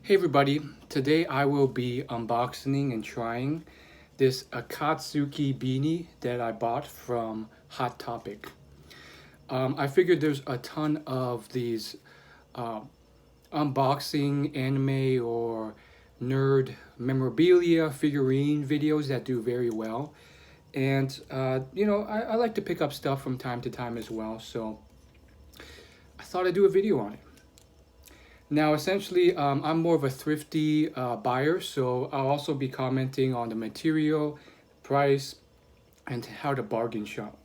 Hey everybody, today I will be unboxing and trying this Akatsuki beanie that I bought from Hot Topic. I figured there's a ton of these uh, unboxing anime or nerd memorabilia figurine videos that do very well. And, I like to pick up stuff from time to time as well, so I thought I'd do a video on it. Now, essentially, I'm more of a thrifty buyer, so I'll also be commenting on the material, price, and how to bargain shop.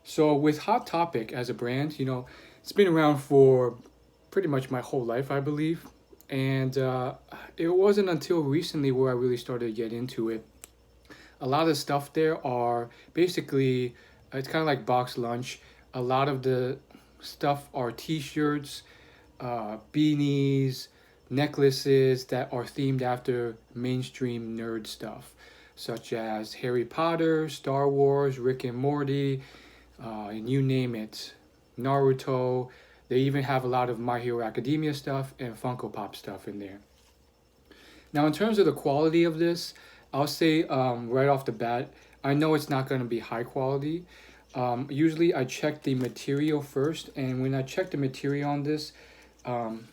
So, with Hot Topic as a brand, it's been around for pretty much my whole life, I believe. And it wasn't until recently where I really started to get into it. A lot of stuff there are basically, it's kind of like box lunch. A lot of the stuff are t shirts, beanies, necklaces that are themed after mainstream nerd stuff, such as Harry Potter, Star Wars, Rick and Morty, and you name it, Naruto. They even have a lot of My Hero Academia stuff and Funko Pop stuff in there. Now, in terms of the quality of this, I'll say right off the bat, I know it's not going to be high quality. Usually, I check the material first, and when I check the material on this, um,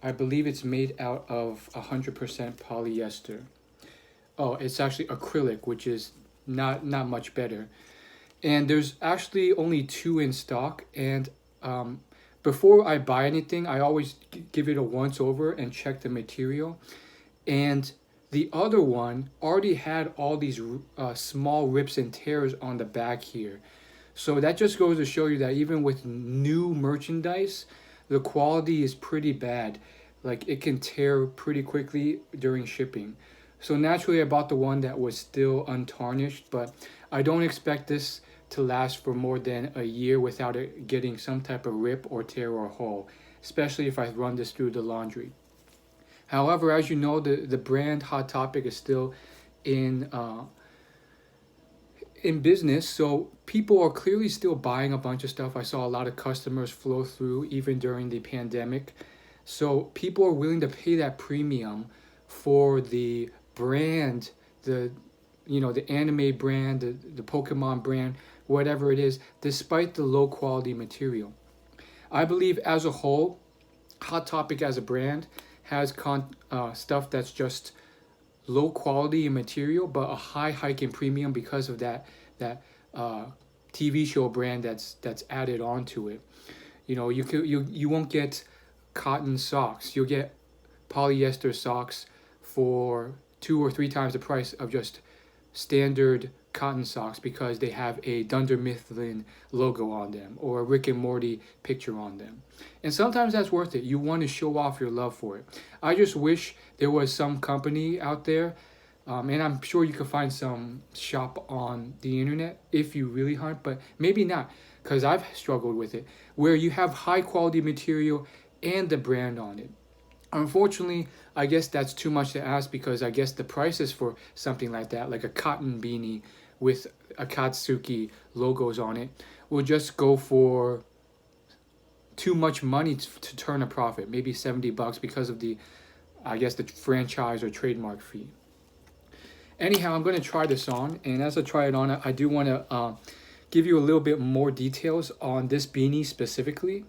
I believe it's made out of 100% polyester. Oh, it's actually acrylic, which is not much better. And there's actually only two in stock. And before I buy anything, I always give it a once over and check the material. And the other one already had all these small rips and tears on the back here. So that just goes to show you that even with new merchandise, the quality is pretty bad. Like it can tear pretty quickly during shipping. So naturally, I bought the one that was still untarnished, but I don't expect this to last for more than a year without it getting some type of rip or tear or hole, especially if I run this through the laundry. However, as you know, the brand Hot Topic is still in in business, so people are clearly still buying a bunch of stuff. I saw a lot of customers flow through even during the pandemic. So people are willing to pay that premium for the brand, the anime brand, the Pokemon brand, whatever it is, despite the low quality material. I believe as a whole, Hot Topic as a brand has stuff that's just low quality in material, but a high hike in premium because of that TV show brand that's added onto it. You won't get cotton socks. You'll get polyester socks for two or three times the price of just standard cotton socks because they have a Dunder Mifflin logo on them or a Rick and Morty picture on them. And sometimes that's worth it. You want to show off your love for it. I just wish there was some company out there, and I'm sure you could find some shop on the internet if you really hunt, but maybe not because I've struggled with it, where you have high quality material and the brand on it. Unfortunately, I guess that's too much to ask because I guess the prices for something like that, like a cotton beanie with Akatsuki logos on it, will just go for too much money to turn a profit, maybe $70 because of I guess, the franchise or trademark fee. Anyhow, I'm going to try this on, and as I try it on, I do want to give you a little bit more details on this beanie specifically.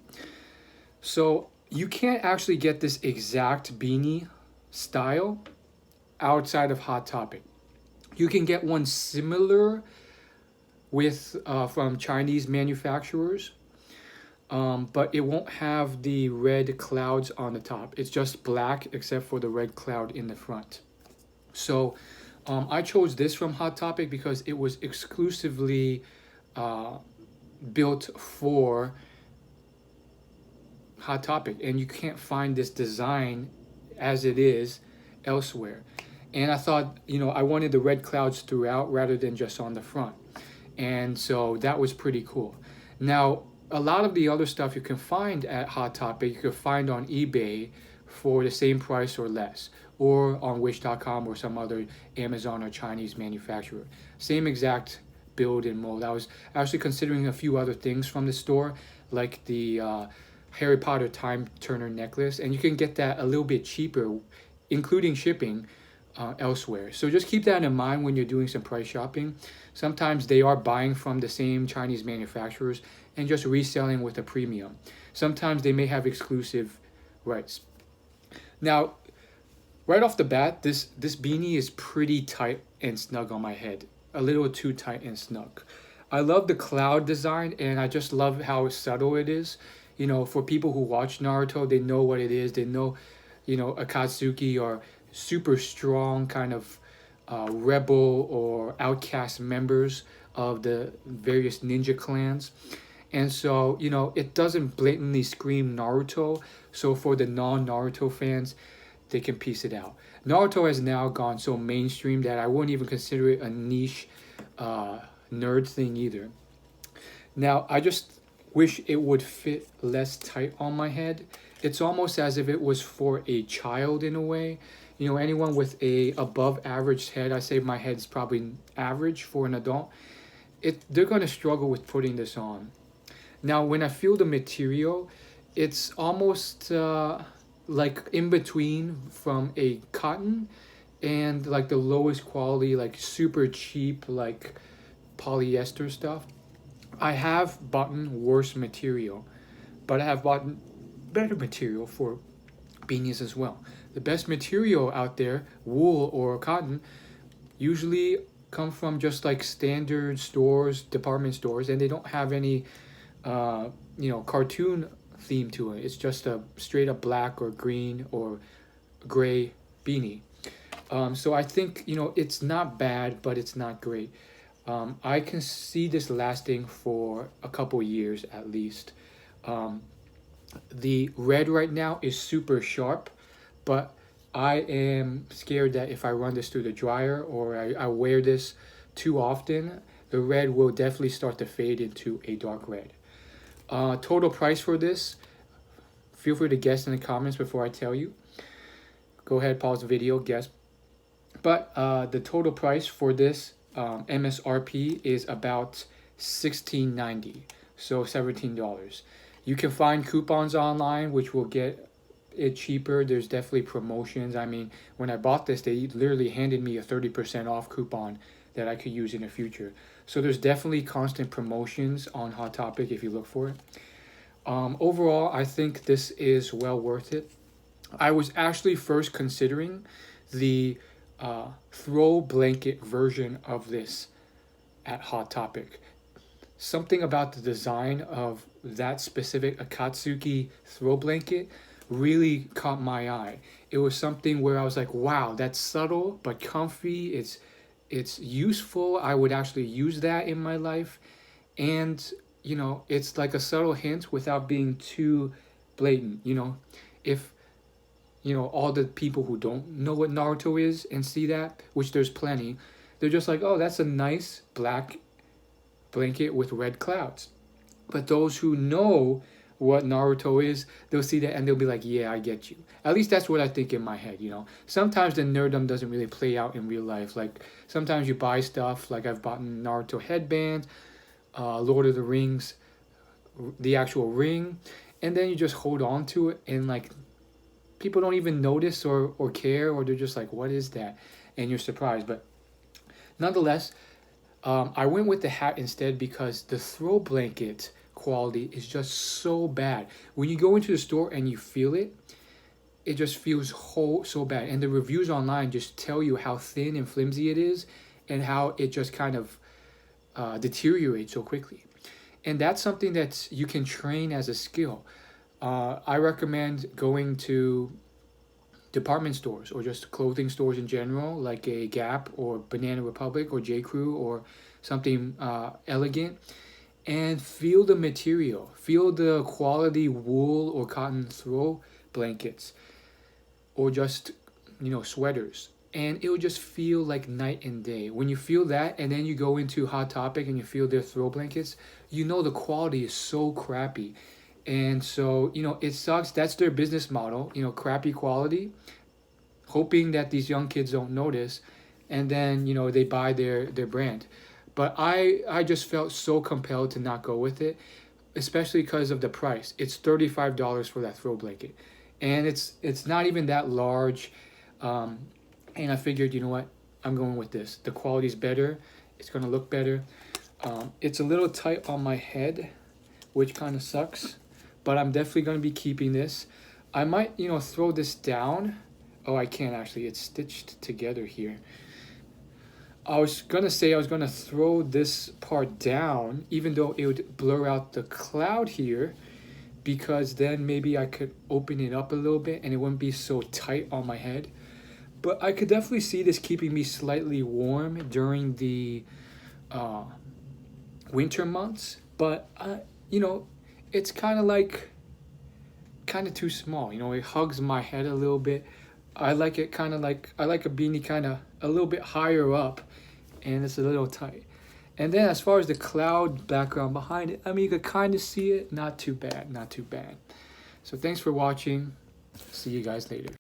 So you can't actually get this exact beanie style outside of Hot Topic. You can get one similar with from Chinese manufacturers, but it won't have the red clouds on the top. It's just black except for the red cloud in the front. So I chose this from Hot Topic because it was exclusively built for Hot Topic, and you can't find this design as it is elsewhere. And I thought, I wanted the red clouds throughout rather than just on the front. And so that was pretty cool. Now, a lot of the other stuff you can find at Hot Topic, you can find on eBay for the same price or less, or on Wish.com or some other Amazon or Chinese manufacturer. Same exact build and mold. I was actually considering a few other things from the store, like the Harry Potter time turner necklace, and you can get that a little bit cheaper, including shipping, elsewhere. So just keep that in mind when you're doing some price shopping. Sometimes they are buying from the same Chinese manufacturers and just reselling with a premium. Sometimes they may have exclusive rights. Now, right off the bat, this beanie is pretty tight and snug on my head, a little too tight and snug. I love the cloud design, and I just love how subtle it is. You know, for people who watch Naruto, they know what it is. They know, Akatsuki are super strong kind of rebel or outcast members of the various ninja clans. And so, it doesn't blatantly scream Naruto. So for the non-Naruto fans, they can piece it out. Naruto has now gone so mainstream that I wouldn't even consider it a niche nerd thing either. Now, I just wish it would fit less tight on my head. It's almost as if it was for a child in a way. Anyone with a above average head, I say my head's probably average for an adult, they're going to struggle with putting this on. Now, when I feel the material, it's almost like in between from a cotton and like the lowest quality, like super cheap, like polyester stuff. I have bought worse material, but I have bought better material for beanies as well. The best material out there, wool or cotton, usually come from just like standard stores, department stores, and they don't have any, cartoon theme to it. It's just a straight up black or green or gray beanie. So I think, it's not bad, but it's not great. I can see this lasting for a couple years at least. The red right now is super sharp, but I am scared that if I run this through the dryer or I wear this too often, the red will definitely start to fade into a dark red. Total price for this, feel free to guess in the comments before I tell you. Go ahead, pause the video, guess. But the total price for this MSRP is about $16.90, so $17. You can find coupons online, which will get it cheaper. There's definitely promotions. I mean, when I bought this, they literally handed me a 30% off coupon that I could use in the future. So there's definitely constant promotions on Hot Topic if you look for it. Overall, I think this is well worth it. I was actually first considering the throw blanket version of this at Hot Topic. Something about the design of that specific Akatsuki throw blanket really caught my eye. It was something where I was like, wow, that's subtle but comfy. It's useful. I would actually use that in my life. And, it's like a subtle hint without being too blatant. If all the people who don't know what Naruto is and see that, which there's plenty, they're just like, oh, that's a nice black blanket with red clouds. But those who know what Naruto is, they'll see that and they'll be like, yeah, I get you. At least that's what I think in my head, Sometimes the nerddom doesn't really play out in real life. Like, sometimes you buy stuff, like I've bought Naruto headbands, Lord of the Rings, the actual ring, and then you just hold on to it and like people don't even notice or care, or they're just like, what is that? And you're surprised. But nonetheless, I went with the hat instead because the throw blanket quality is just so bad. When you go into the store and you feel it, it just feels so bad. And the reviews online just tell you how thin and flimsy it is and how it just kind of deteriorates so quickly. And that's something that you can train as a skill. I recommend going to department stores or just clothing stores in general, like a Gap or Banana Republic or J. Crew or something elegant, and feel the material, feel the quality wool or cotton throw blankets or just sweaters, and it will just feel like night and day. When you feel that and then you go into Hot Topic and you feel their throw blankets, the quality is so crappy. And so, it sucks. That's their business model, crappy quality, hoping that these young kids don't notice. And then, they buy their brand. But I just felt so compelled to not go with it. especially because of the price. It's $35 for that throw blanket, and it's not even that large. And I figured, you know what, I'm going with this. The quality's better. It's gonna look better. It's a little tight on my head, which kind of sucks, but I'm definitely gonna be keeping this. I might, throw this down. Oh, I can't actually. It's stitched together here. I was gonna say I was gonna throw this part down, even though it would blur out the cloud here, because then maybe I could open it up a little bit and it wouldn't be so tight on my head. But I could definitely see this keeping me slightly warm during the winter months. But it's kind of too small. It hugs my head a little bit. I like it kind of like I like a beanie kind of a little bit higher up, and it's a little tight. And then as far as the cloud background behind it, I mean, you could kind of see it. Not too bad, not too bad. So thanks for watching. See you guys later.